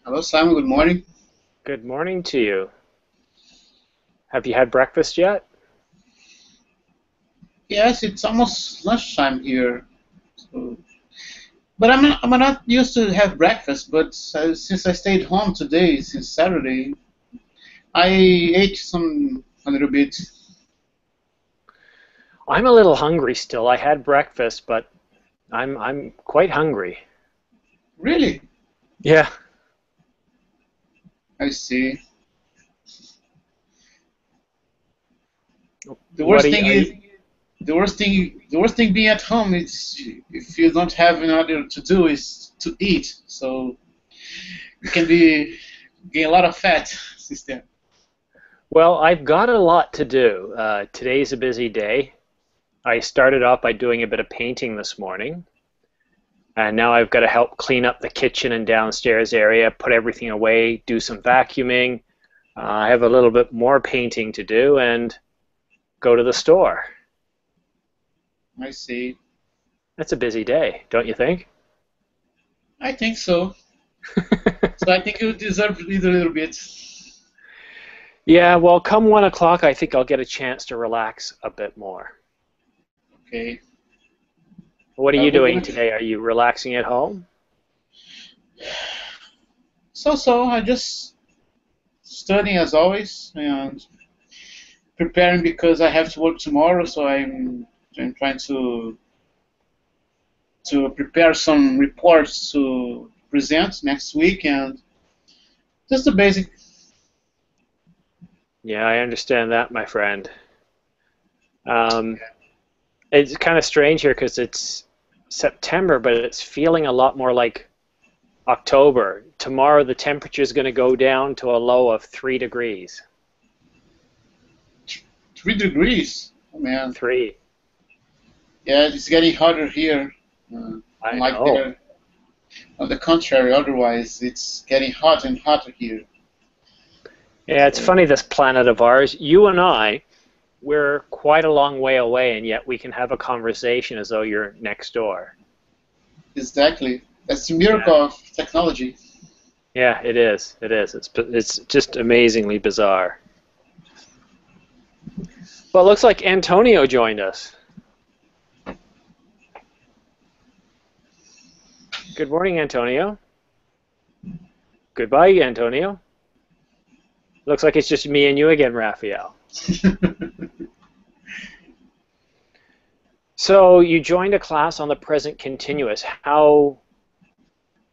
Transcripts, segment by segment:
Hello, Simon. Good morning. Good morning to you. Have you had breakfast yet? Yes, it's almost lunchtime here. So, but I'm not used to have breakfast. But since I stayed home today, since Saturday, I ate some a little bit. I'm a little hungry still. I had breakfast, but I'm quite hungry. Really? Yeah. I see. The What worst are you, thing are is you the worst thing being at home is if you don't have another to do is to eat. So you can be gain a lot of fat system. Well, I've got a lot to do. Today's a busy day. I started off by doing a bit of painting this morning, and now I've got to help clean up the kitchen and downstairs area, put everything away, do some vacuuming. I have a little bit more painting to do and go to the store. I see. That's a busy day, don't you think? I think so. So I think you deserve to eat a little bit. Yeah, well, come 1 o'clock, I think I'll get a chance to relax a bit more. Okay. What are I you would doing like. today? Are you relaxing at home? So I just studying as always and preparing because I have to work tomorrow. So I'm trying to prepare some reports to present next week and just the basic. Yeah, I understand that, my friend. Um, it's kind of strange here because it's September, but it's feeling a lot more like October. Tomorrow, the temperature is going to go down to a low of 3 degrees. 3 degrees. Oh man, 3. yeah, it's getting hotter here. Uh, I Unlike know. there, on the contrary, otherwise it's getting hot and hotter here. Yeah, it's So funny, this planet of ours. You and I, we're quite a long way away, and yet we can have a conversation as though you're next door. exactly, that's the Yeah. miracle of technology. Yeah, it is. It is. It's just amazingly bizarre. Well, it looks like Antonio joined us. Good morning, Antonio. Goodbye, Antonio. Looks like it's just me and you again, Raphael. So you joined a class on the present continuous. How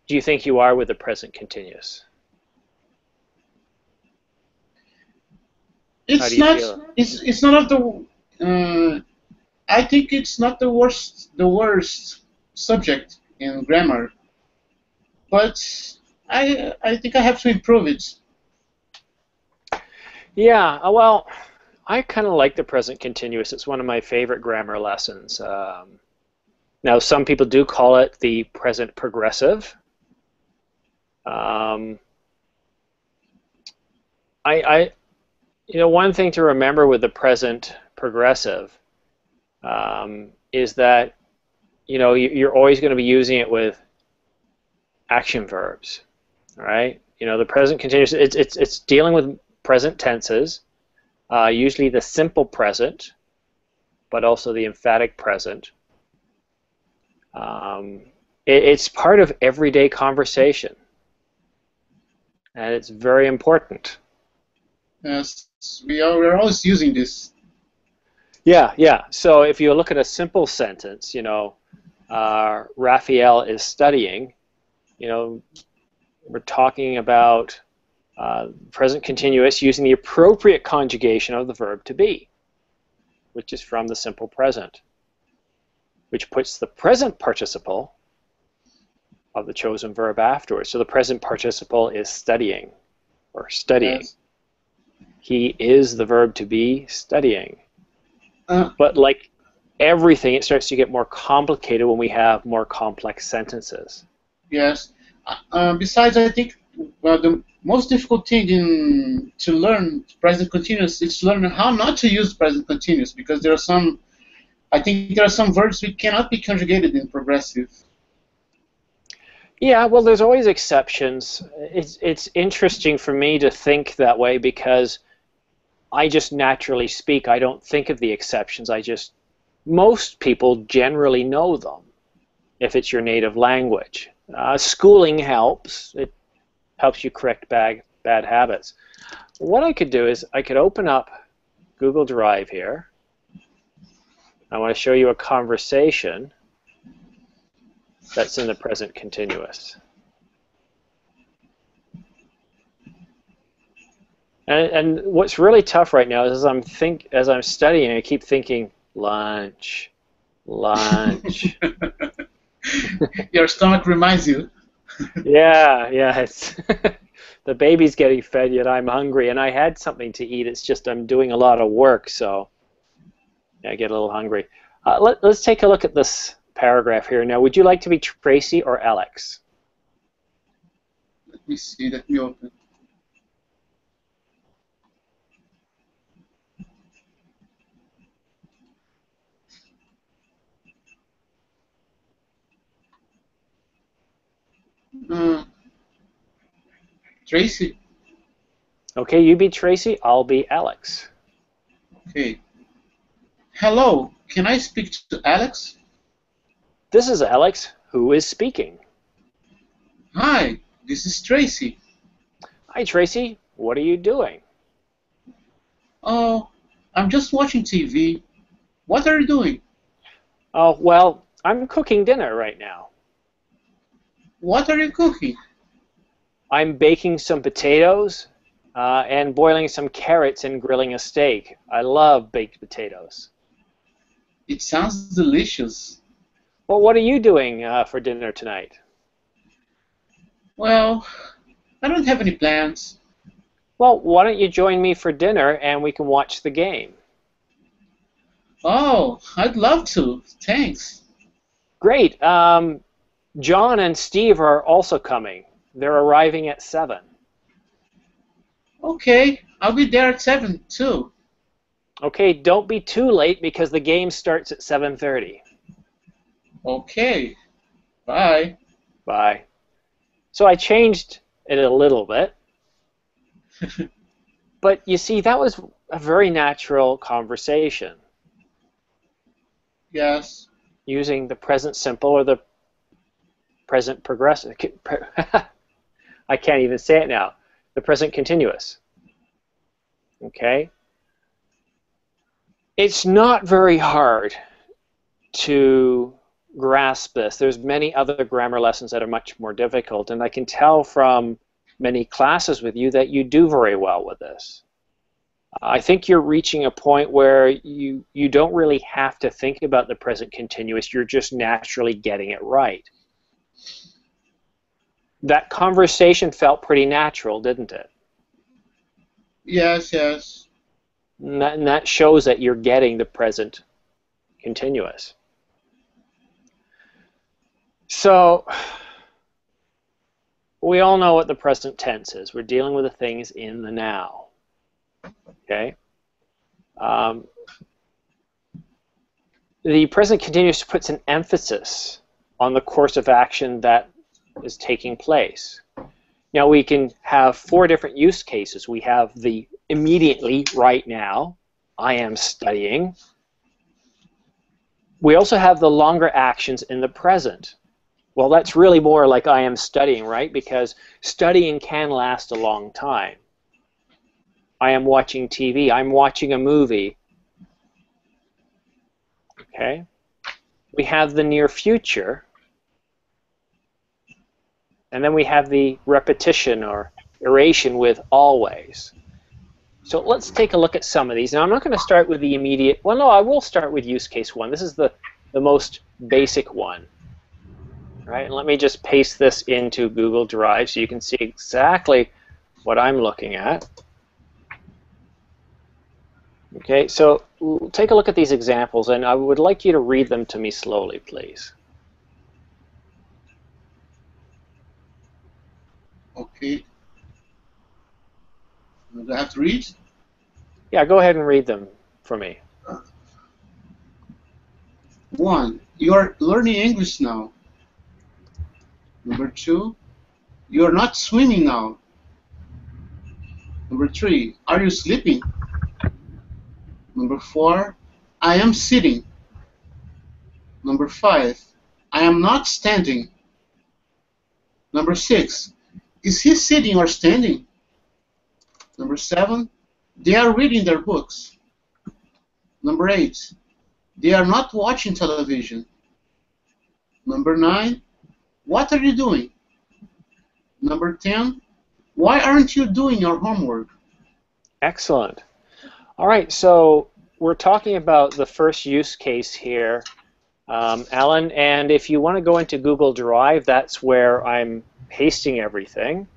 do you think you are with the present continuous? How it's do you not feel? it's not of the I think it's not the worst subject in grammar, but I think I have to improve it. Yeah, well, I kind of like the present continuous. It's one of my favorite grammar lessons. Now, some people do call it the present progressive. Um, I, one thing to remember with the present progressive is that, you're always going to be using it with action verbs, all right? The present continuous, it's dealing with present tenses, usually the simple present, but also the emphatic present. Um, it's part of everyday conversation, and it's very important. Yes, we're always using this. Yeah, yeah. So if you look at a simple sentence, Raphael is studying, you know, we're talking about present continuous using the appropriate conjugation of the verb to be, which is from the simple present, which puts the present participle of the chosen verb afterwards. So the present participle is studying or studying. Yes. He is the verb to be studying. Uh, But like everything, it starts to get more complicated when we have more complex sentences. yes. Besides, I think the most difficult thing to learn present continuous is to learn how not to use present continuous because there are some. I think there are some verbs which cannot be conjugated in progressive. Yeah, well, there's always exceptions. It's interesting for me to think that way because I just naturally speak. I don't think of the exceptions. Most people generally know them if it's your native language. Schooling helps. It helps you correct bad habits. What I could do is I could open up Google Drive here. I want to show you a conversation that's in the present continuous. And what's really tough right now is as I'm studying, I keep thinking lunch, lunch. Your stomach reminds you. Yeah, it's the baby's getting fed, yet I'm hungry, and I had something to eat. It's just I'm doing a lot of work, so I get a little hungry. Let's take a look at this paragraph here. Now, would you like to be Tracy or Alex? Let me see. Let me open. Uh, Tracy. Okay, you be Tracy, I'll be Alex. Okay. Hello. Can I speak to Alex? This is Alex. Who is speaking? Hi. This is Tracy. Hi, Tracy. What are you doing? Oh, I'm just watching TV. What are you doing? Oh, well, I'm cooking dinner right now. What are you cooking? I'm baking some potatoes and boiling some carrots and grilling a steak. I love baked potatoes. It sounds delicious. Well, what are you doing for dinner tonight? Well, I don't have any plans. Well, why don't you join me for dinner and we can watch the game? Oh, I'd love to. Thanks. Great. John and Steve are also coming. They're arriving at 7. Okay, I'll be there at 7 too. Okay, don't be too late because the game starts at 7:30. Okay, bye. Bye. So I changed it a little bit. But you see, that was a very natural conversation Yes. using the present simple or the present progressive. I can't even say it now. The present continuous. Okay? It's not very hard to grasp this. There's many other grammar lessons that are much more difficult, and I can tell from many classes with you that you do very well with this. I think you're reaching a point where you don't really have to think about the present continuous. You're just naturally getting it right. That conversation felt pretty natural, didn't it? Yes, yes. And that shows that you're getting the present continuous. So we all know what the present tense is. We're dealing with the things in the now. Okay? The present continuous puts an emphasis on the course of action that is taking place. Now we can have 4 different use cases. We have the immediately, right now, I am studying. We also have the longer actions in the present. Well, that's really more like I am studying, right? Because studying can last a long time. I am watching TV. I'm watching a movie. Okay? We have the near future. And then we have the repetition or iteration with always. So let's take a look at some of these. Now I'm not going to start with the immediate. Well, no, I will start with use case 1. This is the most basic one. Right? And let me just paste this into Google Drive so you can see exactly what I'm looking at. Okay, so take a look at these examples, and I would like you to read them to me slowly, please. Okay. Do I have to read? Yeah, go ahead and read them for me. 1. You are learning English now. Number 2, you're not swimming now. Number 3, are you sleeping? Number 4, I am sitting. Number 5, I am not standing. Number 6, is he sitting or standing? Number 7, they are reading their books. Number 8, they are not watching television. Number 9, what are you doing? Number 10, why aren't you doing your homework? Excellent. All right, so we're talking about the first use case here, Alan, and if you want to go into Google Drive, that's where I'm pasting everything.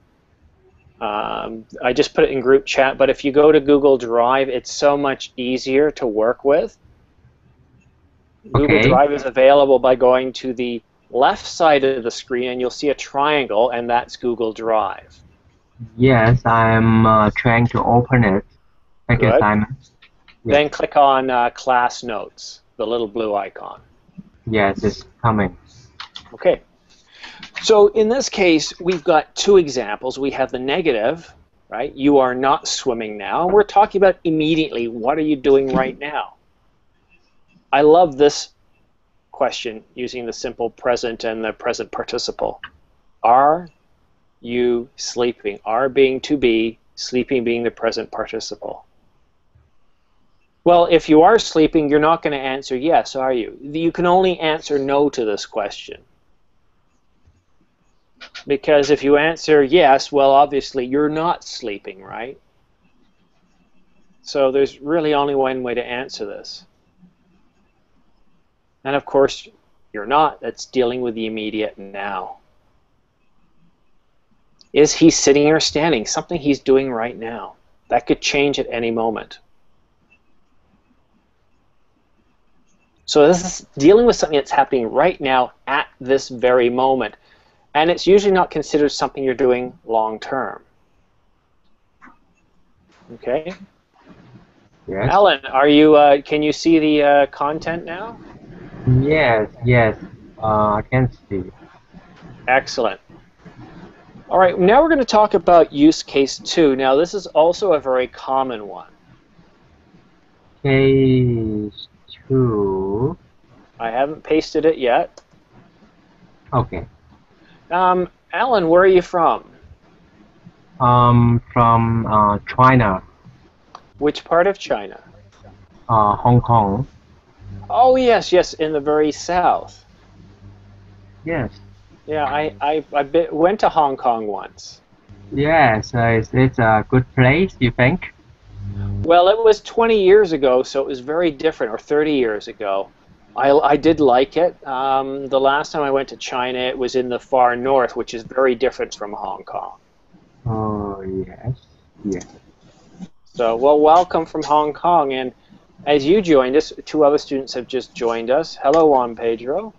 I just put it in group chat, but if you go to Google Drive, it's so much easier to work with. Google Drive is available by going to the left side of the screen, and you'll see a triangle, and that's Google Drive. Yes, I'm trying to open it. Thank you, Simon. Yes. Then click on Class Notes, the little blue icon. Yes, it's coming. Okay. So in this case, we've got two examples. We have the negative, right? You are not swimming now. And we're talking about immediately. What are you doing right now? I love this question using the simple present and the present participle. Are you sleeping? Are being to be, sleeping being the present participle. Well, if you are sleeping, you're not going to answer yes, are you? You can only answer no to this question. Because if you answer yes, well, obviously you're not sleeping, right? So there's really only one way to answer this. And of course, you're not. That's dealing with the immediate now. Is he sitting or standing? Something he's doing right now. That could change at any moment. So this is dealing with something that's happening right now at this very moment. And it's usually not considered something you're doing long term. Okay? Yes. Alan, are you? Can you see the content now? Yes, I can see. Excellent. All right, now we're going to talk about use case 2. Now this is also a very common one. Case 2. I haven't pasted it yet. Okay. Alan, where are you from? From China. Which part of China? Hong Kong. Oh, yes, in the very south. Yes. Yeah, I went to Hong Kong once. Yes, it's a good place, you think? Well, it was 20 years ago, so it was very different, or 30 years ago. I did like it. The last time I went to China, it was in the far north, which is very different from Hong Kong. Oh, yes. So, well, welcome from Hong Kong. And as you joined us, 2 other students have just joined us. Hello, Juan Pedro.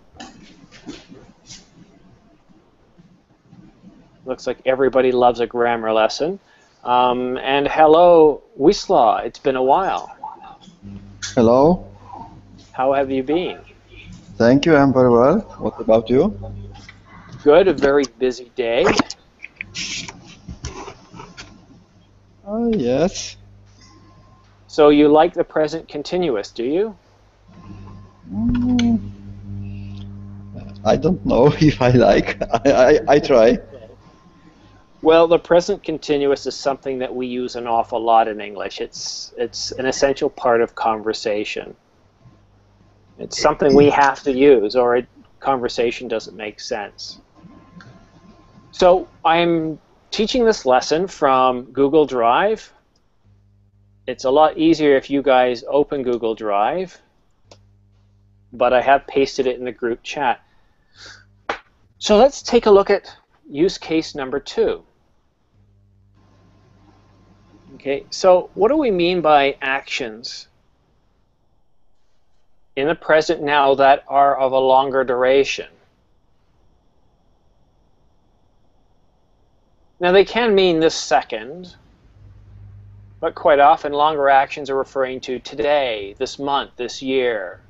Looks like everybody loves a grammar lesson. And hello, Wisla. It's been a while. Hello. How have you been? Thank you, I'm very well. What about you? Good, a very busy day. Oh, yes. So you like the present continuous, do you? I don't know if I like. I try. Well, the present continuous is something that we use an awful lot in English. It's an essential part of conversation. It's something we have to use, or a conversation doesn't make sense. So I'm teaching this lesson from Google Drive. It's a lot easier if you guys open Google Drive, but I have pasted it in the group chat. So let's take a look at use case number 2. Okay, so what do we mean by actions in the present now that are of a longer duration? Now they can mean this second, but quite often longer actions are referring to today, this month, this year,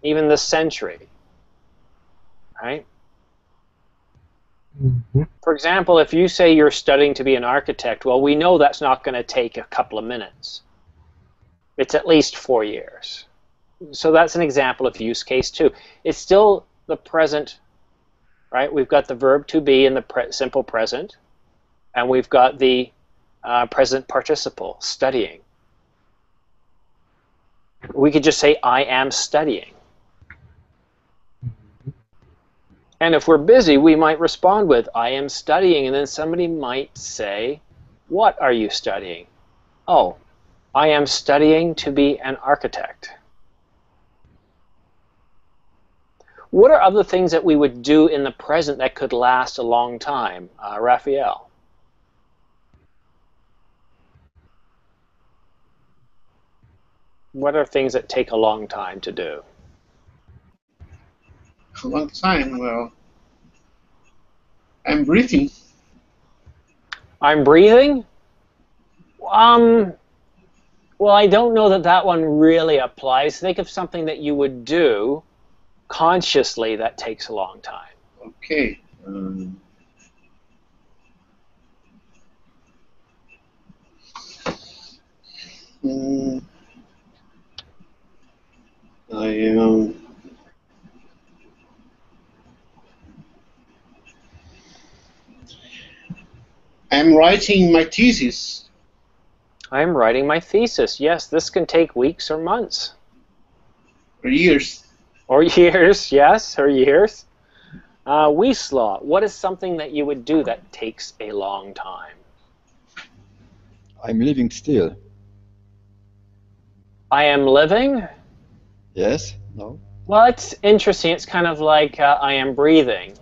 even this century, right? Mm-hmm. For example, if you say you're studying to be an architect, well, we know that's not going to take a couple of minutes. It's at least 4 years. So that's an example of use case 2. It's still the present, right? We've got the verb to be in the simple present, and we've got the present participle, studying. We could just say, I am studying. And if we're busy, we might respond with, I am studying, and then somebody might say, what are you studying? Oh, I am studying to be an architect. What are other things that we would do in the present that could last a long time? Raphael? What are things that take a long time to do? A long time. Well, I'm breathing. I'm breathing? Well, I don't know that that one really applies. Think of something that you would do consciously that takes a long time. Okay. I am. I'm writing my thesis. I'm writing my thesis. Yes, this can take weeks or months. For years. Or years, yes, or years. Wisla, what is something that you would do that takes a long time? I'm living still. I am living? Yes? No? Well, it's interesting. It's kind of like I am breathing.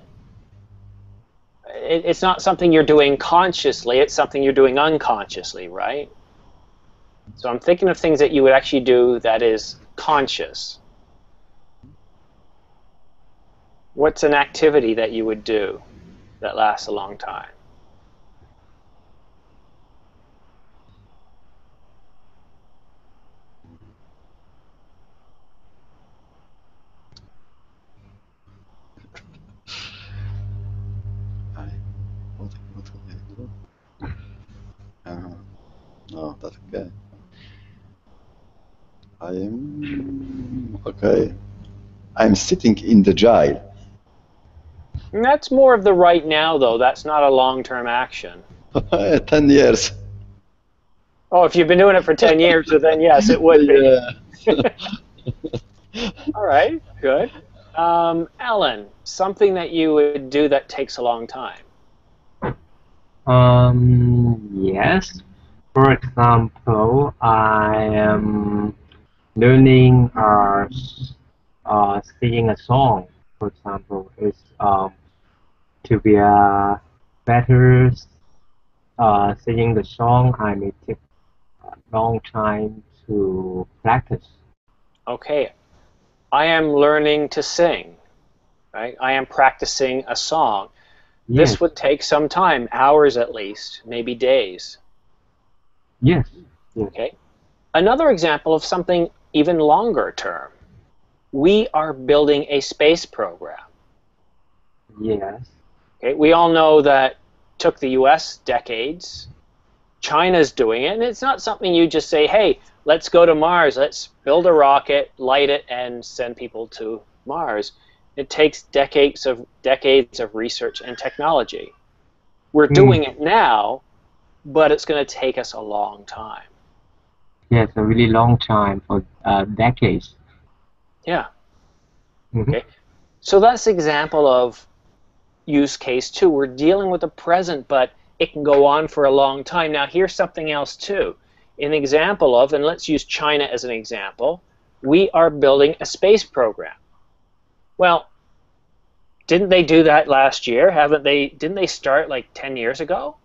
It's not something you're doing consciously. It's something you're doing unconsciously, right? So I'm thinking of things that you would actually do that is conscious. What's an activity that you would do that lasts a long time? What can I do? No, that's okay. I am okay. I'm sitting in the jail. And that's more of the right now, though. That's not a long-term action. 10 years. Oh, if you've been doing it for 10 years, then yes, it would be. Yeah. All right, good. Alan, something that you would do that takes a long time. Yes. For example, I am learning singing a song. For example, it's to be a better singing the song. I may take a long time to practice. Okay, I am learning to sing. Right? I am practicing a song. Yes. This would take some time, hours at least, maybe days. Yes. Yes. Okay. Another example of something even longer term. We are building a space program. Yes. Okay. We all know that it took the US decades. China's doing it, and it's not something you just say, hey, let's go to Mars, let's build a rocket, light it, and send people to Mars. It takes decades of research and technology. We're doing it now, but it's going to take us a long time. Yes, a really long time, for decades. Yeah. Okay. So that's an example of use case 2. We're dealing with the present, but it can go on for a long time. Now here's something else too. An example of, and let's use China as an example, we are building a space program. Well, didn't they do that last year? Didn't they start like 10 years ago?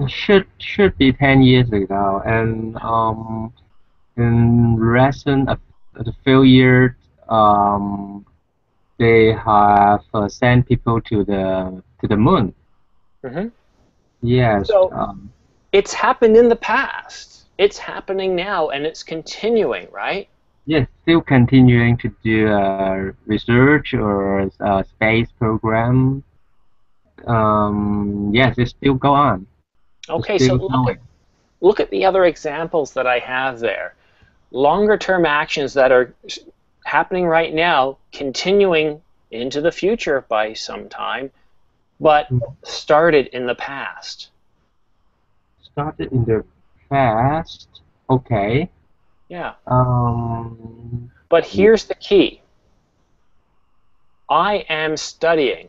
Should be 10 years ago, and in recent a few years, they have sent people to the moon. Mm-hmm. Yes. So it's happened in the past. It's happening now, and it's continuing, right? Yes, still continuing to do research or space program. Yes, it still go on. Okay, so Still going. look at the other examples that I have there. Longer term actions that are happening right now, continuing into the future by some time, but started in the past. Started in the past. Okay. Yeah. Um, But here's the key. I am studying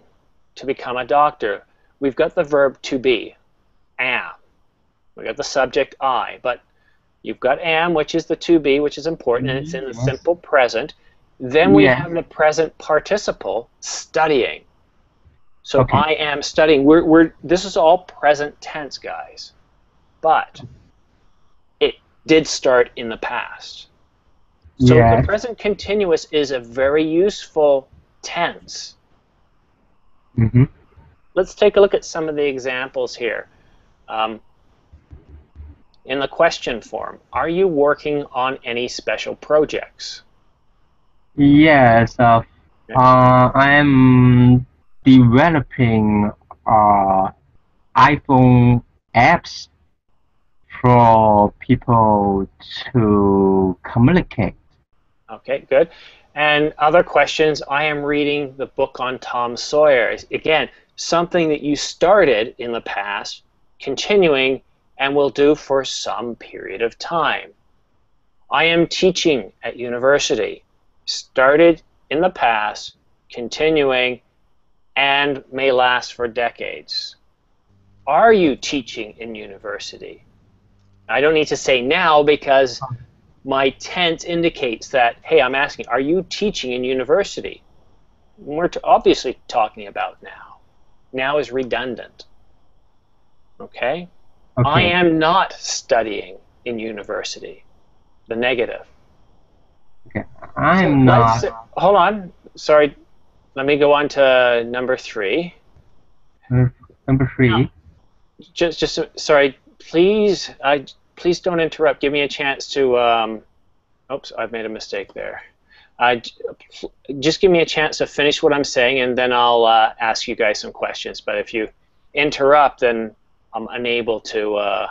to become a doctor. We've got the verb to be, am. We've got the subject I, but you've got am, which is the to be, which is important, and it's in the yes. simple present. Then we Yes. have the present participle, studying. So Okay. I am studying. This is all present tense, guys. But it did start in the past. So the Yes. present continuous is a very useful tense. Mm-hmm. Let's take a look at some of the examples here. In the question form, are you working on any special projects? Yes. Okay. I am developing iPhone apps for people to communicate. Okay, good. And other questions, I am reading the book on Tom Sawyer. Again, something that you started in the past, continuing, and will do for some period of time. I am teaching at university. Started in the past, continuing, and may last for decades. Are you teaching in university? I don't need to say now because my tense indicates that, hey, I'm asking, are you teaching in university? We're obviously talking about now. Now is redundant. Okay? I Okay. am not studying in university. The negative. Okay. So I'm let's, not. hold on. Sorry, let me go on to number 3. Number Now, 3. just sorry, please, please don't interrupt. Give me a chance to, oops, I've made a mistake there. Just give me a chance to finish what I'm saying, and then I'll ask you guys some questions. But if you interrupt, then I'm unable to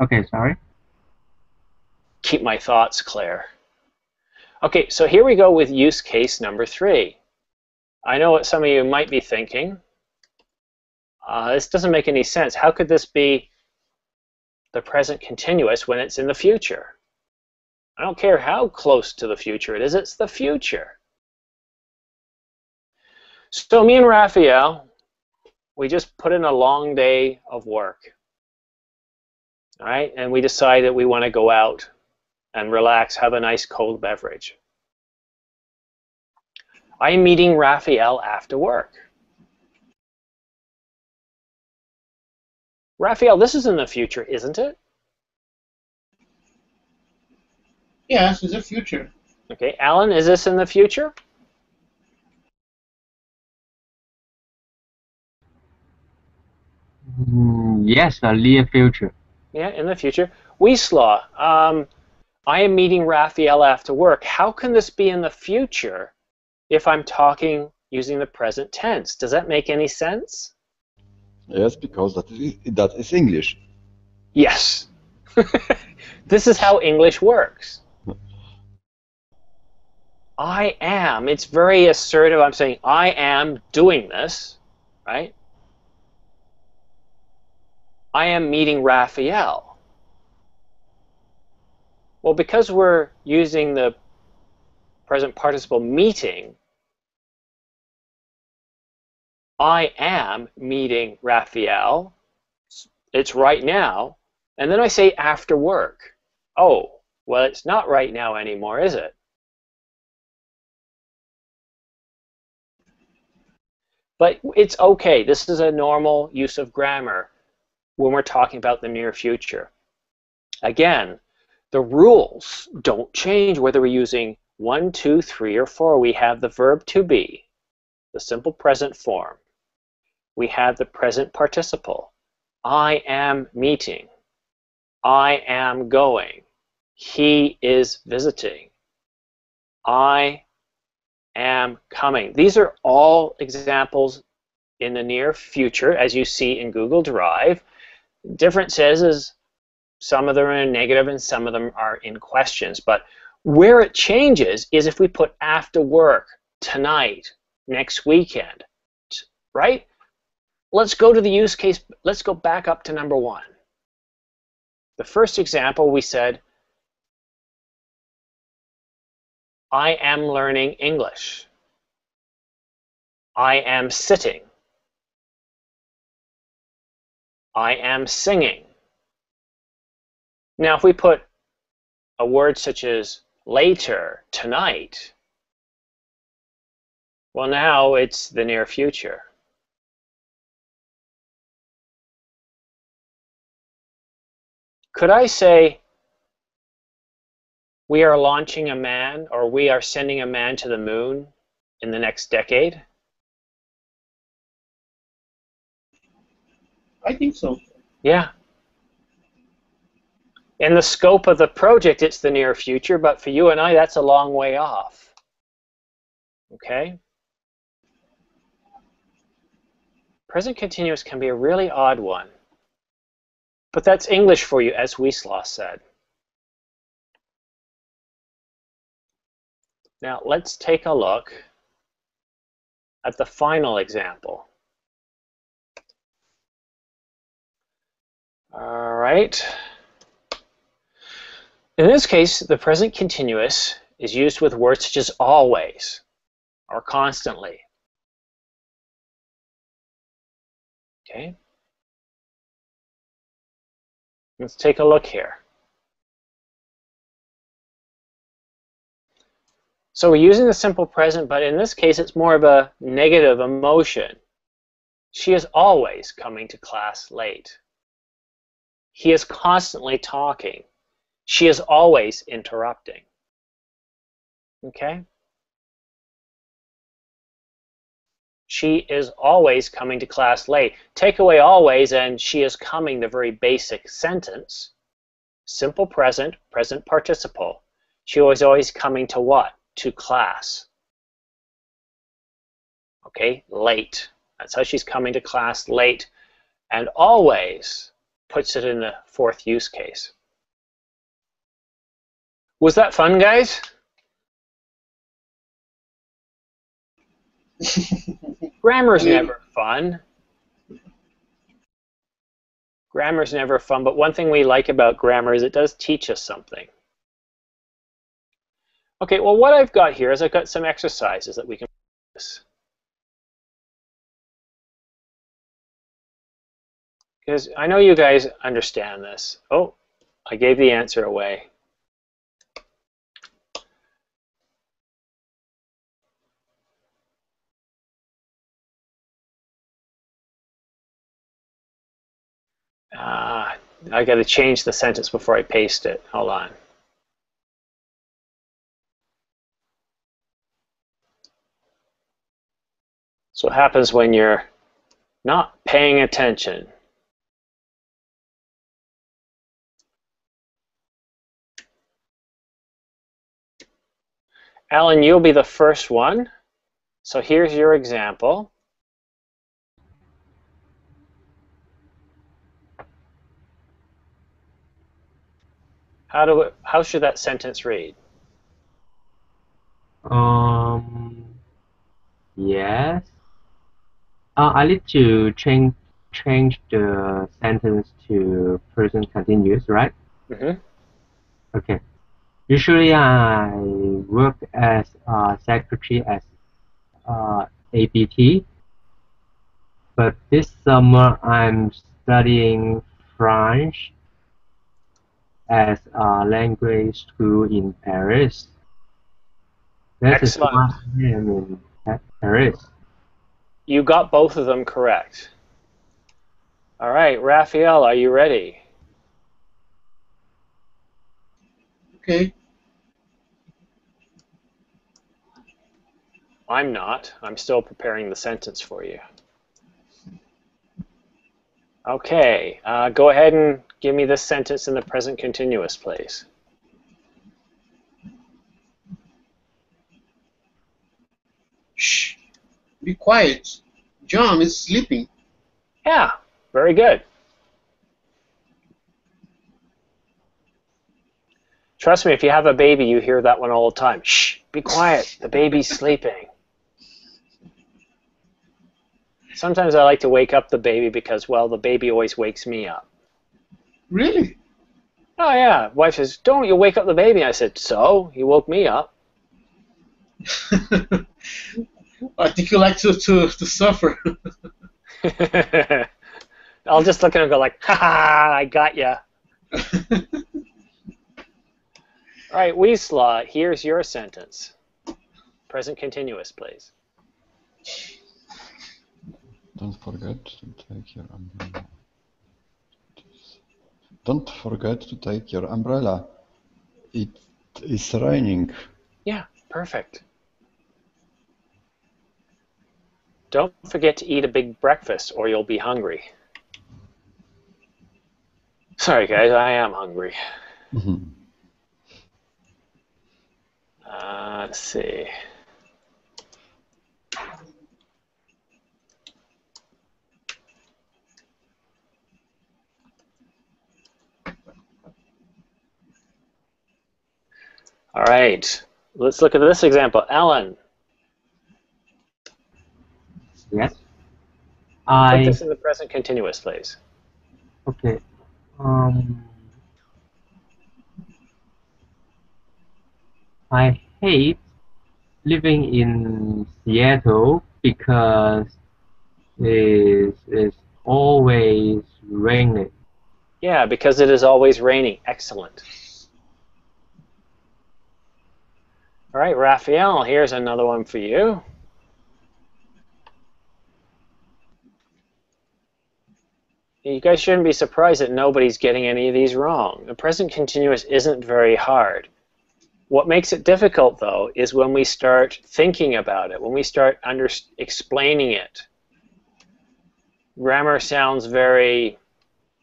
Okay, sorry. keep my thoughts clear. Okay, so here we go with use case number 3. I know what some of you might be thinking. This doesn't make any sense. How could this be the present continuous when it's in the future? I don't care how close to the future it is, it's the future. So me and Raphael, we just put in a long day of work. All right, and we decide that we want to go out and relax, have a nice cold beverage. I'm meeting Raphael after work. Raphael, this is in the future, isn't it? Yes, it's the future. Okay, Alan, is this in the future? Yes, a near future. Yeah, in the future. Wisla, I am meeting Raphael after work. How can this be in the future if I'm talking using the present tense? Does that make any sense? Yes, because that is English. Yes. This is how English works. I am. It's very assertive. I'm saying I am doing this, right? I am meeting Raphael. Well, because we're using the present participle meeting, I am meeting Raphael. It's right now. And then I say after work. Oh, well, it's not right now anymore, is it? But it's okay. This is a normal use of grammar when we're talking about the near future. Again, the rules don't change whether we're using 1, 2, 3, or 4. We have the verb to be, the simple present form. We have the present participle. I am meeting. I am going. He is visiting. I am coming. These are all examples in the near future, as you see in Google Drive. Difference is some of them are in negative and some of them are in questions. But where it changes is if we put after work, tonight, next weekend, right? Let's go to the use case. Let's go back up to number 1. The first example, we said, I am learning English. I am sitting. I am singing. Now, if we put a word such as later, tonight, well, now it's the near future. Could I say, we are launching a man, or we are sending a man to the moon in the next decade? I think so. Yeah. In the scope of the project, it's the near future, but for you and I, that's a long way off. Okay? Present continuous can be a really odd one. But that's English for you, as Wieslaw said. Now, let's take a look at the final example. All right. In this case, the present continuous is used with words such as always or constantly. Okay. Let's take a look here. So we're using the simple present, but in this case, it's more of a negative emotion. She is always coming to class late. He is constantly talking. She is always interrupting. Okay? She is always coming to class late. Take away always and she is coming, the very basic sentence. Simple present, present participle. She was always coming to what? To class. Okay, late. That's how she's coming to class late. And always puts it in the 4th use case. Was that fun, guys? Grammar's never fun. Grammar's never fun, but one thing we like about grammar is it does teach us something. Okay, well, what I've got here is I've got some exercises that we can practice. Because I know you guys understand this. Oh, I gave the answer away. I got to change the sentence before I paste it. Hold on. So what happens when you're not paying attention? Alan, you'll be the first one. So here's your example. How should that sentence read? Yes. I need to change the sentence to present continuous, right? Mm-hmm. Okay. Usually I work as a secretary at ABT, but this summer I'm studying French as a language school in Paris. That is Excellent. why I am in Paris. You got both of them correct. All right, Raphael, are you ready? Okay. I'm not. I'm still preparing the sentence for you. Okay, go ahead and give me this sentence in the present continuous, please. Shh. Be quiet. John is sleeping. Yeah, very good. Trust me, if you have a baby, you hear that one all the time. Shh, be quiet. The baby's sleeping. Sometimes I like to wake up the baby because, well, the baby always wakes me up. Really? Oh, yeah. Wife says, don't you wake up the baby. I said, so? He woke me up. I think you like to suffer. I'll just look at him and go like, ha ha, I got ya. All right, Wisla, here's your sentence. Present continuous, please. Don't forget to take your umbrella. Don't forget to take your umbrella. It is raining. Yeah, perfect. Don't forget to eat a big breakfast or you'll be hungry. Sorry, guys, I am hungry. Let's see. All right, let's look at this example. Alan, Yes. put this in the present continuous, please. Okay. I hate living in Seattle because it's always raining. Yeah, because it is always raining. Excellent. All right, Raphael, here's another one for you. You guys shouldn't be surprised that nobody's getting any of these wrong. The present continuous isn't very hard. What makes it difficult, though, is when we start thinking about it, when we start explaining it. Grammar sounds very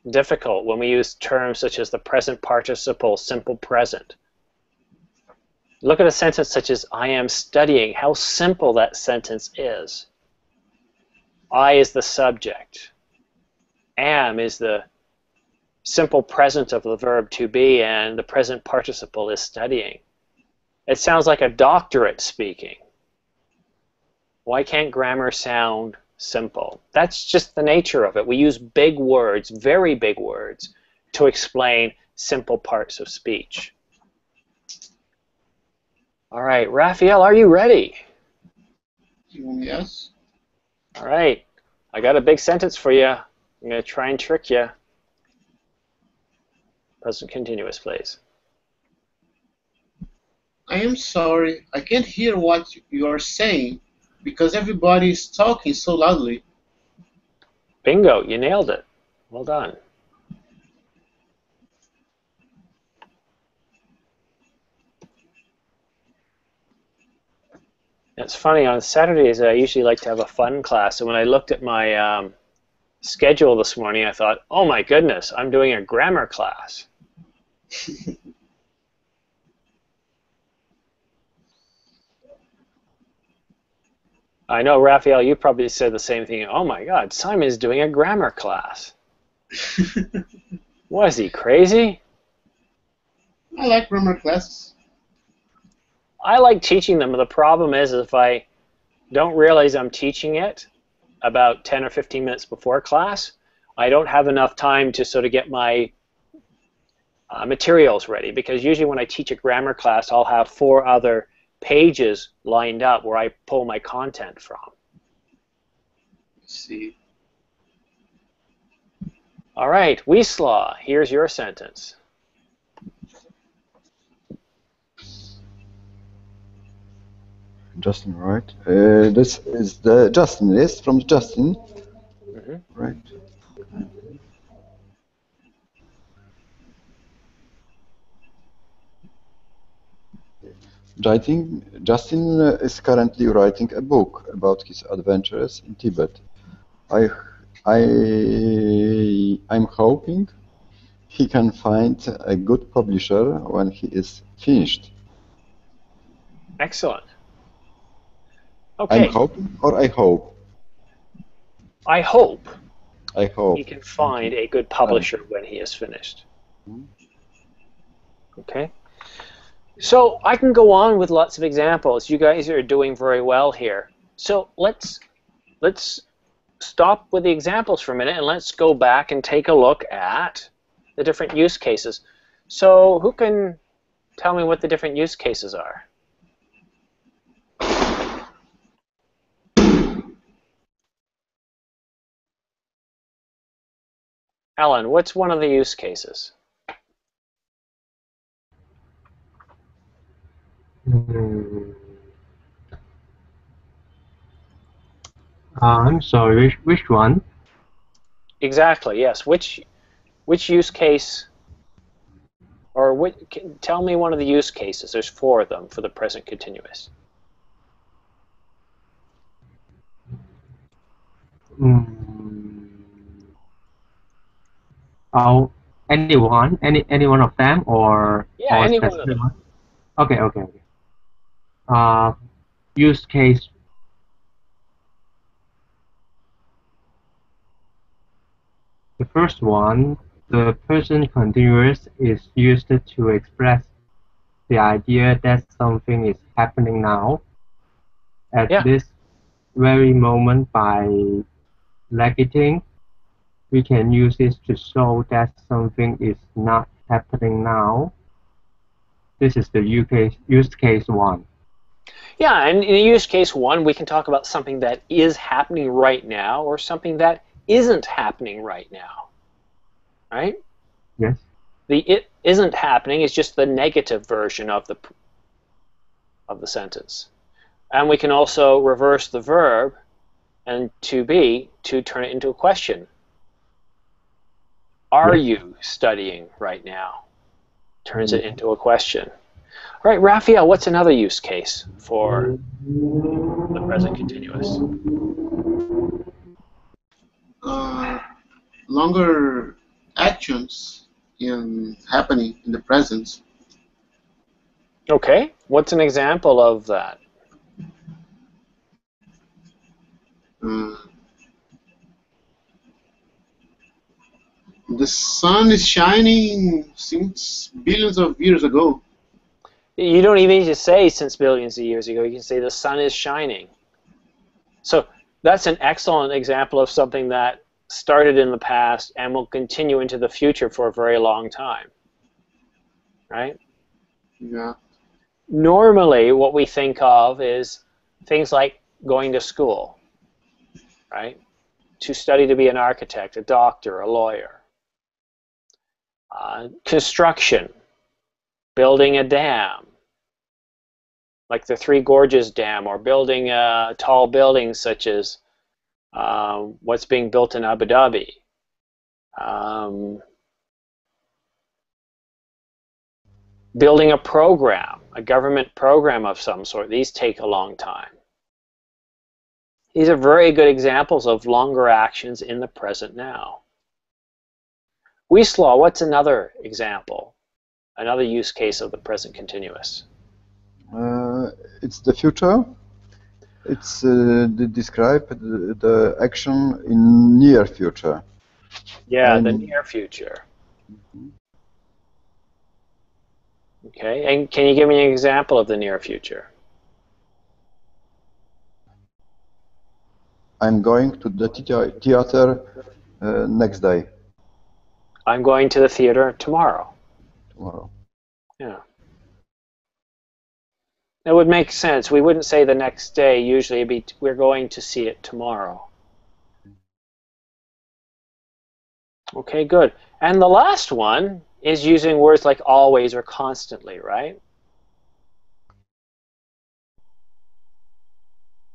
difficult when we use terms such as the present participle, simple present. Look at a sentence such as, I am studying. How simple that sentence is. I is the subject. Am is the simple present of the verb to be, and the present participle is studying. It sounds like a doctorate speaking. Why can't grammar sound simple? That's just the nature of it. We use big words, very big words, to explain simple parts of speech. All right, Raphael, are you ready? Yes. All right, I got a big sentence for you. I'm going to try and trick you. Present continuous, please. I am sorry, I can't hear what you are saying because everybody is talking so loudly. Bingo, you nailed it. Well done. It's funny, on Saturdays I usually like to have a fun class, and when I looked at my schedule this morning, I thought, oh my goodness, I'm doing a grammar class. I know, Raphael, you probably said the same thing. Oh my God, Simon is doing a grammar class. What, is he crazy? I like grammar classes. I like teaching them, but the problem is if I don't realize I'm teaching it about 10 or 15 minutes before class, I don't have enough time to sort of get my materials ready, because usually when I teach a grammar class, I'll have 4 other pages lined up where I pull my content from. Let's see. All right, Wisla, here's your sentence. Justin, right? This is the Justin list from Justin, right? Justin is currently writing a book about his adventures in Tibet. I'm hoping he can find a good publisher when he is finished. Excellent. Okay. I'm hoping, or I hope? I hope I hope. he can find a good publisher when he is finished. Mhm. Okay? So I can go on with lots of examples. You guys are doing very well here. So let's stop with the examples for a minute and let's go back and take a look at the different use cases. So who can tell me what the different use cases are? Alan, what's one of the use cases? Hmm. I'm sorry, which one? Exactly, yes. Which use case, or tell me one of the use cases. There's 4 of them for the present continuous. Hmm. Oh, anyone, any one of them, Yeah, or any one of specific them. one? Okay, okay, okay. Uh, use case. The first one, the present continuous is used to express the idea that something is happening now at Yeah, this very moment by negating. We can use it to show that something is not happening now. This is the use case 1. yeah. And in use case 1, we can talk about something that is happening right now or something that isn't happening right now, right? Yes. The "it isn't happening" is just the negative version of the sentence. And we can also reverse the verb and to be to turn it into a question. Are Yes. you studying right now? Turns it into a question. All right, Raphael, what's another use case for the present continuous? Uh, Longer actions in happening in the present. Okay, what's an example of that? Uh, the sun is shining since billions of years ago. You don't even need to say since billions of years ago. You can say the sun is shining. So that's an excellent example of something that started in the past and will continue into the future for a very long time, right? Yeah. Normally, what we think of is things like going to school, right? To study to be an architect, a doctor, a lawyer. Construction, building a dam, like the Three Gorges Dam, or building tall buildings such as what's being built in Abu Dhabi. Building a program, a government program of some sort. These take a long time. These are very good examples of longer actions in the present now. Wieslaw, what's another example? Another use case of the present continuous? It's the future. It's describe the action in near future. Yeah, the I'm near future. Okay, and can you give me an example of the near future? I'm going to the theater next day, I'm going to the theater tomorrow. tomorrow. Yeah. It would make sense. We wouldn't say the next day. Usually it'd be we're going to see it tomorrow. Okay, good. And the last one is using words like always or constantly, right?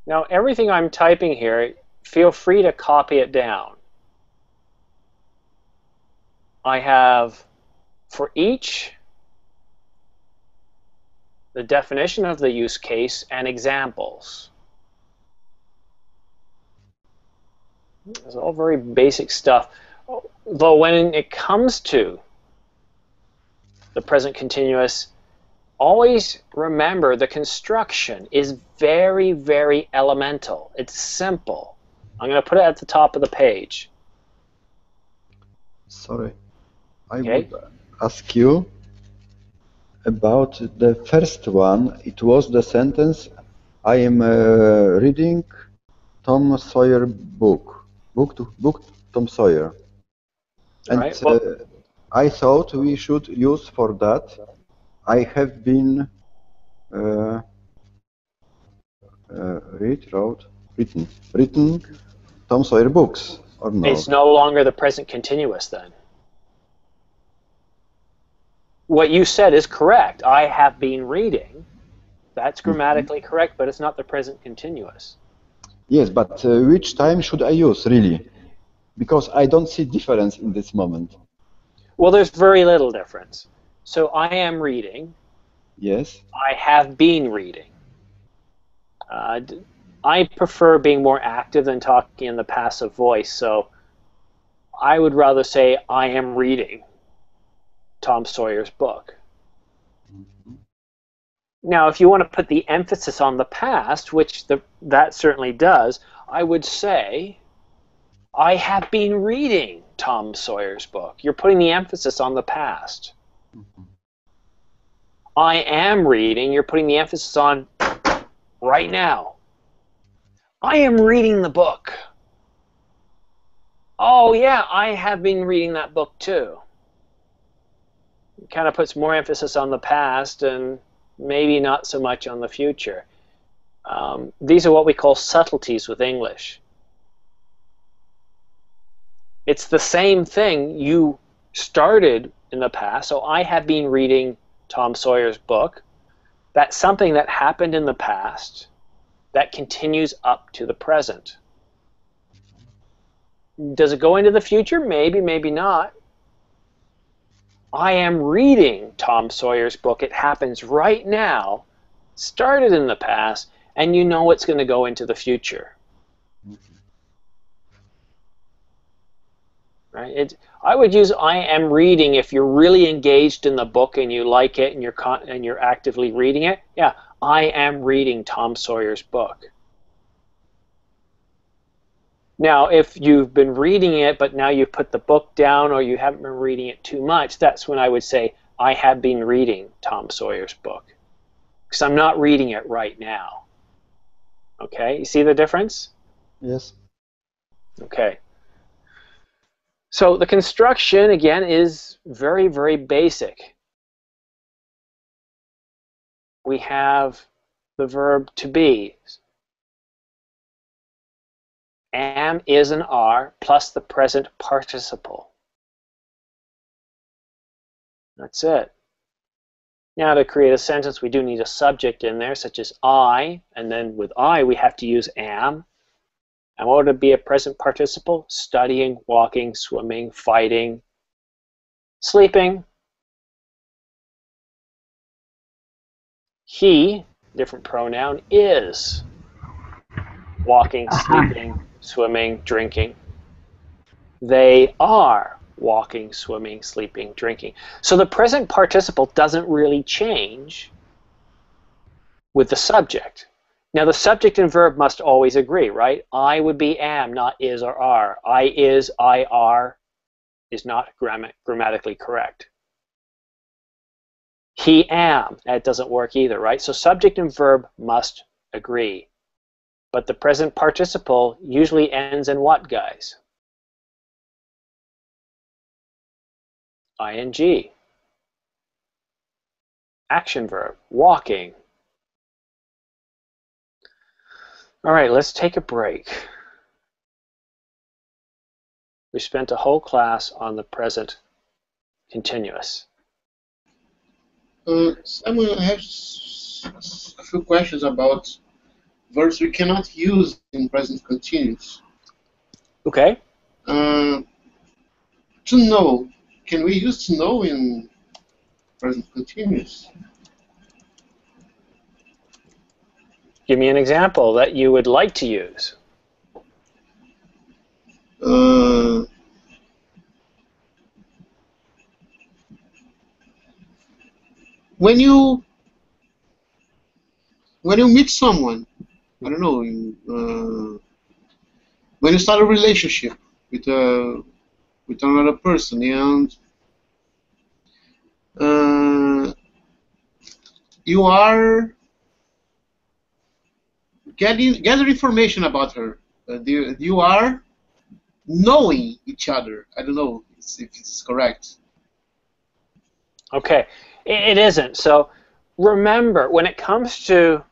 Now, everything I'm typing here, feel free to copy it down. I have, for each, the definition of the use case and examples. It's all very basic stuff. Though when it comes to the present continuous, always remember the construction is very, very elemental. It's simple. I'm going to put it at the top of the page. Sorry, I Okay. would ask you about the first one. It was the sentence, I am reading Tom Sawyer book. Book Tom Sawyer. All And right. Well, I thought we should use for that, I have been written Tom Sawyer books, or no? it's no longer the present continuous then. What you said is correct. I have been reading. That's grammatically correct, but it's not the present continuous. Yes, but which time should I use, really? Because I don't see difference in this moment. Well, there's very little difference. So I am reading. Yes. I have been reading. I prefer being more active than talking in the passive voice, so I would rather say I am reading Tom Sawyer's book. Now, if you want to put the emphasis on the past, which that certainly does, I would say I have been reading Tom Sawyer's book. You're putting the emphasis on the past. I am reading, you're putting the emphasis on right now. I am reading the book. Oh yeah, I have been reading that book too. It kind of puts more emphasis on the past and maybe not so much on the future. These are what we call subtleties with English. It's the same thing. You started in the past, so I have been reading Tom Sawyer's book. That's something that happened in the past that continues up to the present. Does it go into the future? Maybe, maybe not. I am reading Tom Sawyer's book. It happens right now, started in the past, and you know it's going to go into the future. Right? I would use I am reading if you're really engaged in the book and you like it and you're actively reading it. Yeah, I am reading Tom Sawyer's book. Now, if you've been reading it, but now you've put the book down or you haven't been reading it too much, that's when I would say, I have been reading Tom Sawyer's book. Because I'm not reading it right now. Okay, you see the difference? Yes. Okay. So the construction, again, is very, very basic. We have the verb to be. Am, is, and are, plus the present participle. That's it. Now to create a sentence, we do need a subject in there, such as I, and then with I, we have to use am. And what would it be a present participle? Studying, walking, swimming, fighting, sleeping. He, different pronoun, is walking, sleeping, swimming, drinking. They are walking, swimming, sleeping, drinking. So the present participle doesn't really change with the subject. Now the subject and verb must always agree, right? I would be am, not is or are. I is, I are is not grammatically correct. He am, that doesn't work either, right? So subject and verb must agree. But the present participle usually ends in what, guys? ing. Action verb, walking. All right, let's take a break. We spent a whole class on the present continuous. Samuel, I have a few questions about verbs we cannot use in present continuous. Okay. To know. Can we use to know in present continuous? Give me an example that you would like to use. When you meet someone, I don't know, when you start a relationship with another person, and you are gather information about her. You are knowing each other. I don't know if it's correct. Okay, it isn't. So remember, when it comes to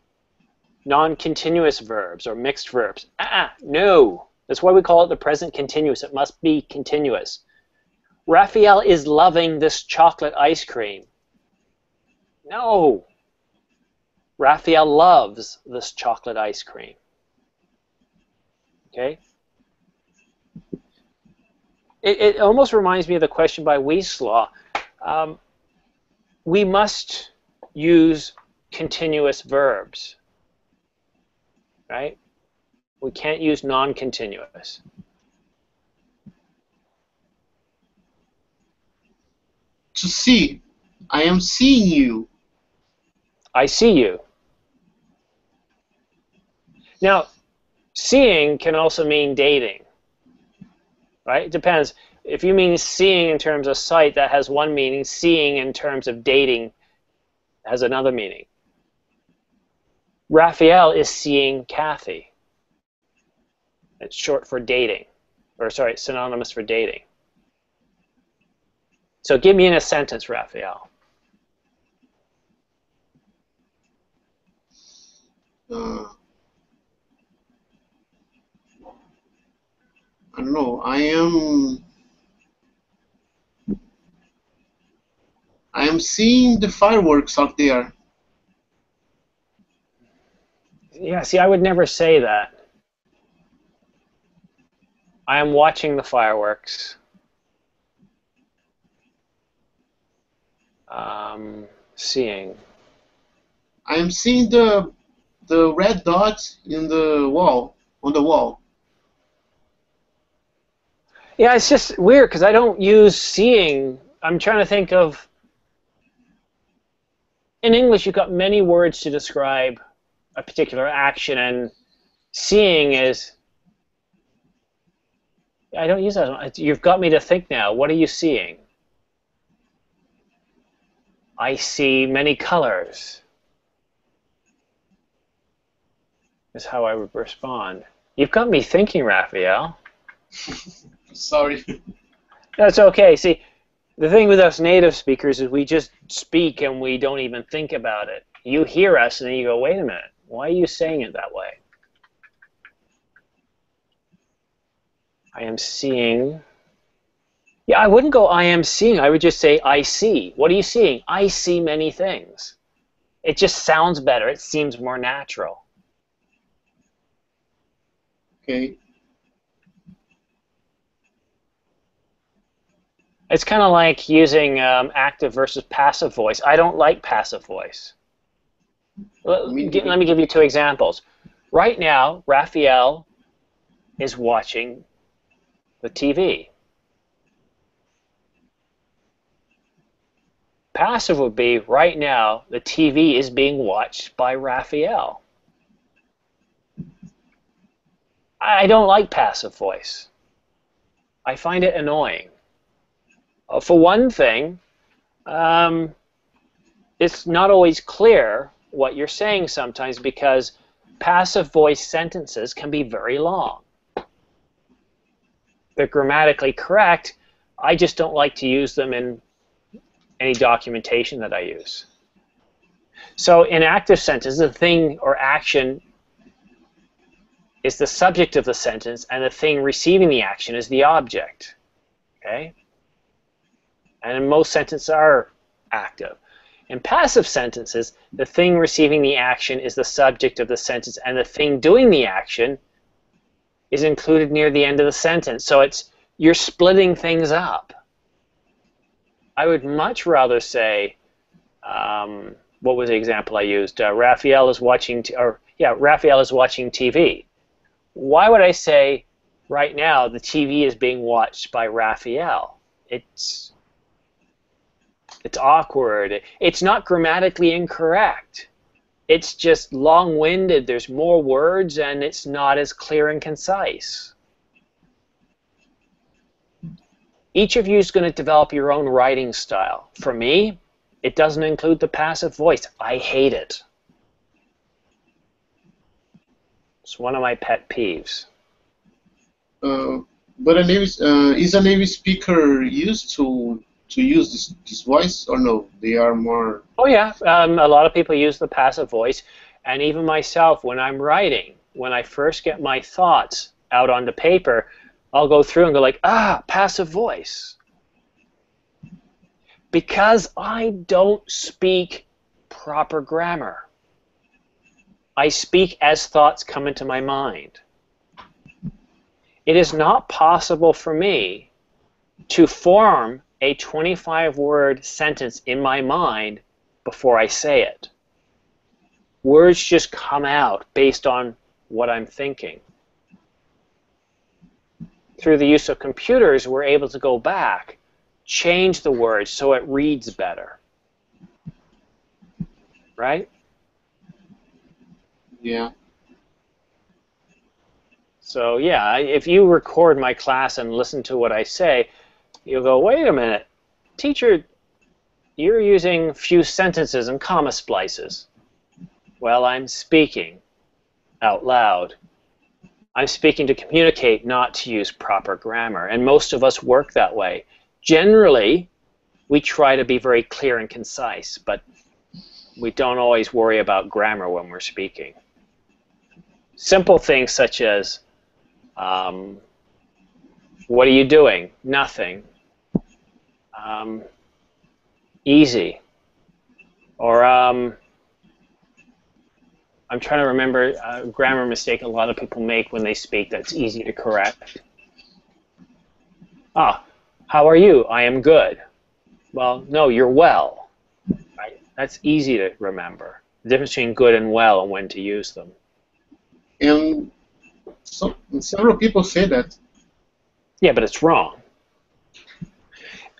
non-continuous verbs or mixed verbs, no. That's why we call it the present continuous. It must be continuous. Raphael is loving this chocolate ice cream. No. Raphael loves this chocolate ice cream. Okay? It almost reminds me of the question by Wieslaw. We must use continuous verbs, right? We can't use non-continuous. To see. I am seeing you. I see you. Now, seeing can also mean dating, right? It depends. If you mean seeing in terms of sight, that has one meaning. Seeing in terms of dating has another meaning. Raphael is seeing Kathy. It's short for dating, or sorry, synonymous for dating. So give me in a sentence, Raphael. I don't know. I am seeing the fireworks out there. Yeah, see, I would never say that. I am watching the fireworks. Seeing. I am seeing the red dot in the wall, on the wall. Yeah, it's just weird because I don't use seeing. I'm trying to think of. In English, you've got many words to describe a particular action, and seeing is. I don't use that. You've got me to think now. What are you seeing? I see many colors. Is how I would respond. You've got me thinking, Raphael. Sorry. That's okay. See, the thing with us native speakers is we just speak and we don't even think about it. You hear us and then you go, wait a minute, why are you saying it that way? I am seeing. Yeah, I wouldn't go I am seeing. I would just say I see. What are you seeing? I see many things. It just sounds better. It seems more natural. Okay. It's kind of like using active versus passive voice. I don't like passive voice. Let me give you two examples. Right now, Raphael is watching the TV. Passive would be, right now, the TV is being watched by Raphael. I don't like passive voice. I find it annoying. For one thing, it's not always clear what you're saying sometimes because passive voice sentences can be very long. They're grammatically correct. I just don't like to use them in any documentation that I use. So in active sentences, the thing or action is the subject of the sentence, and the thing receiving the action is the object. Okay? And most sentences are active. In passive sentences, the thing receiving the action is the subject of the sentence, and the thing doing the action is included near the end of the sentence. So you're splitting things up. I would much rather say, what was the example I used? Raphael is watching TV. Why would I say, right now, the TV is being watched by Raphael? It's awkward. It's not grammatically incorrect. It's just long-winded. There's more words, and it's not as clear and concise. Each of you is going to develop your own writing style. For me, it doesn't include the passive voice. I hate it. It's one of my pet peeves. But is a native speaker used to use this voice or no? They are more. Oh yeah, a lot of people use the passive voice, and even myself, when I'm writing, when I first get my thoughts out onto paper, I'll go through and go like, passive voice. Because I don't speak proper grammar. I speak as thoughts come into my mind. It is not possible for me to form a 25-word sentence in my mind before I say it. Words just come out based on what I'm thinking. Through the use of computers, we're able to go back, change the words so it reads better. Right? Yeah. So yeah, if you record my class and listen to what I say, you'll go, wait a minute, teacher, you're using few sentences and comma splices. Well, I'm speaking out loud. I'm speaking to communicate, not to use proper grammar. And most of us work that way. Generally, we try to be very clear and concise, but we don't always worry about grammar when we're speaking. Simple things such as, what are you doing? Nothing. Easy. Or I'm trying to remember a grammar mistake a lot of people make when they speak that's easy to correct. How are you? I am good. Well, no, you're well. Right? That's easy to remember. The difference between good and well and when to use them. And several people say that. Yeah, but it's wrong.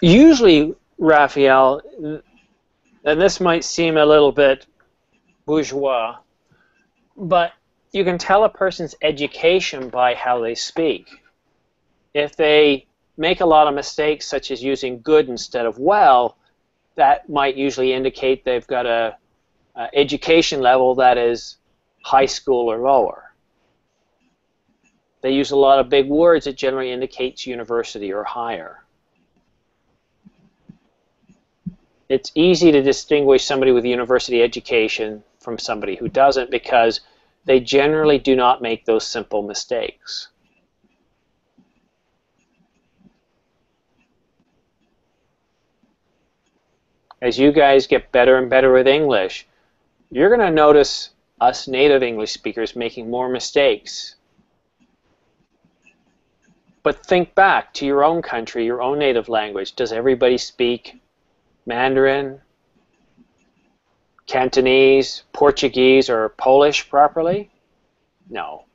Usually, Raphael, and this might seem a little bit bourgeois, but you can tell a person's education by how they speak. If they make a lot of mistakes, such as using good instead of well, that might usually indicate they've got a education level that is high school or lower. They use a lot of big words. It generally indicates university or higher. It's easy to distinguish somebody with university education from somebody who doesn't because they generally do not make those simple mistakes. As you guys get better and better with English, you're going to notice us native English speakers making more mistakes. But think back to your own country, your own native language. Does everybody speak Mandarin, Cantonese, Portuguese, or Polish properly? No.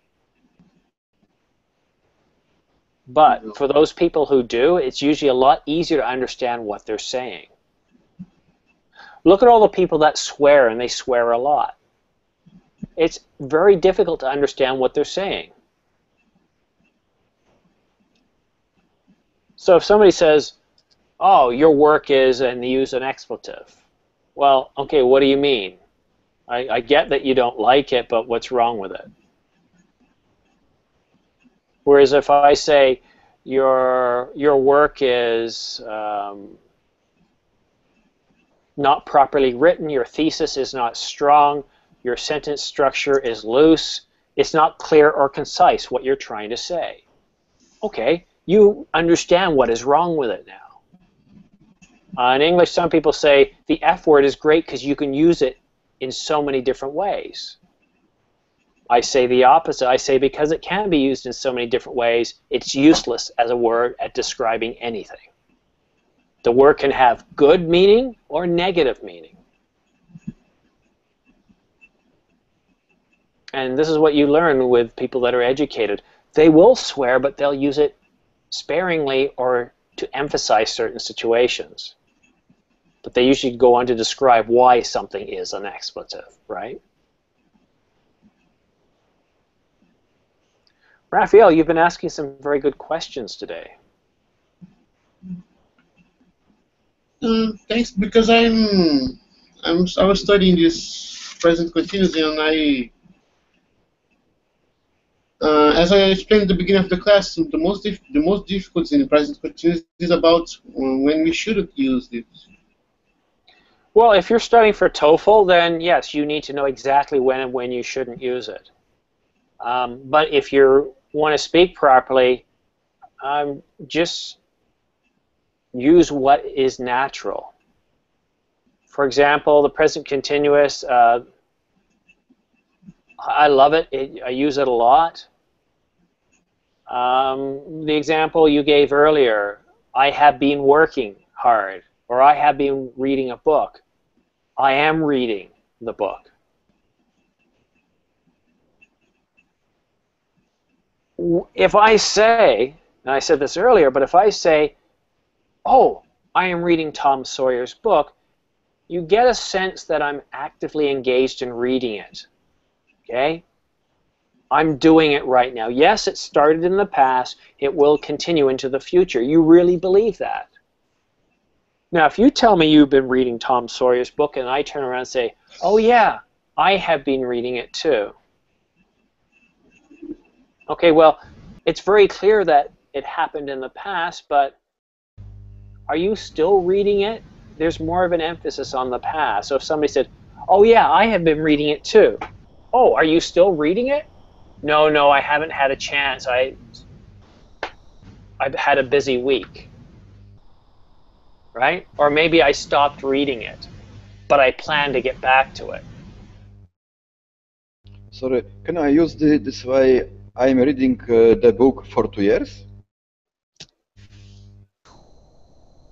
But for those people who do, it's usually a lot easier to understand what they're saying. Look at all the people that swear, and they swear a lot. It's very difficult to understand what they're saying. So if somebody says, oh, your work is, and they use an expletive. Well, okay, what do you mean? I get that you don't like it, but what's wrong with it? Whereas if I say your work is not properly written, your thesis is not strong, your sentence structure is loose, it's not clear or concise what you're trying to say. Okay, you understand what is wrong with it now. In English, some people say the F word is great because you can use it in so many different ways. I say the opposite. I say because it can be used in so many different ways, it's useless as a word at describing anything. The word can have good meaning or negative meaning. And this is what you learn with people that are educated. They will swear, but they'll use it sparingly or to emphasize certain situations. But they usually go on to describe why something is an expletive, right? Raphael, you've been asking some very good questions today. Thanks, because I was studying this present continuous, and as I explained at the beginning of the class, the most difficult in present continuous is about when we shouldn't use it. Well, if you're studying for TOEFL, then yes, you need to know exactly when and when you shouldn't use it. But if you want to speak properly, just use what is natural. For example, the present continuous, I love it. I use it a lot. The example you gave earlier, I have been working hard, or I have been reading a book. I am reading the book. If I say, and I said this earlier, but if I say, oh, I am reading Tom Sawyer's book, you get a sense that I'm actively engaged in reading it. Okay? I'm doing it right now. Yes, it started in the past. It will continue into the future. You really believe that? Now, if you tell me you've been reading Tom Sawyer's book and I turn around and say, oh yeah, I have been reading it too. Okay, well, it's very clear that it happened in the past, but are you still reading it? There's more of an emphasis on the past. So if somebody said, oh yeah, I have been reading it too. Oh, are you still reading it? No, I haven't had a chance. I've had a busy week. Right? Or maybe I stopped reading it, but I plan to get back to it. Sorry, can I use this way? I'm reading the book for 2 years.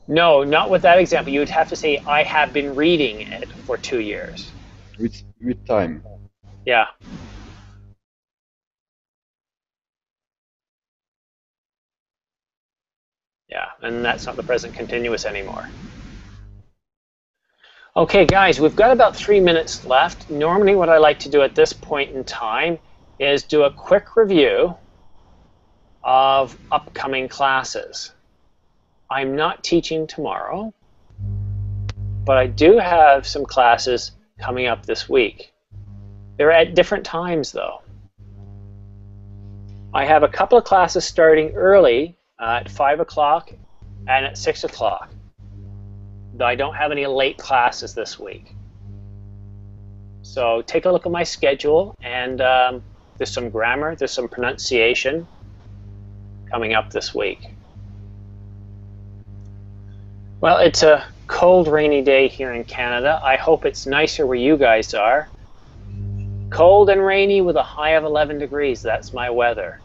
No, not with that example. You would have to say, I have been reading it for 2 years. With time. Yeah. Yeah, and that's not the present continuous anymore. Okay, guys, we've got about 3 minutes left. Normally what I like to do at this point in time is do a quick review of upcoming classes. I'm not teaching tomorrow, but I do have some classes coming up this week. They're at different times, though. I have a couple of classes starting early at 5 o'clock and at 6 o'clock. I don't have any late classes this week. So take a look at my schedule, and there's some grammar, there's some pronunciation coming up this week. Well, it's a cold, rainy day here in Canada. I hope it's nicer where you guys are. Cold and rainy with a high of 11 degrees. That's my weather.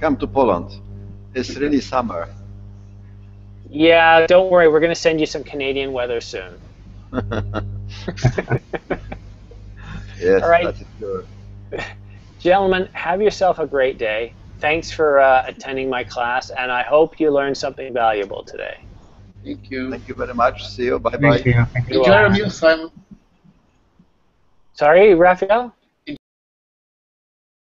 Come to Poland. It's really summer. Yeah, don't worry. We're going to send you some Canadian weather soon. Yes, all right. that is sure. Gentlemen, have yourself a great day. Thanks for attending my class, and I hope you learned something valuable today. Thank you. Thank you very much. See you. Bye-bye. Thank you. Enjoy your meal, Simon. Sorry, Raphael?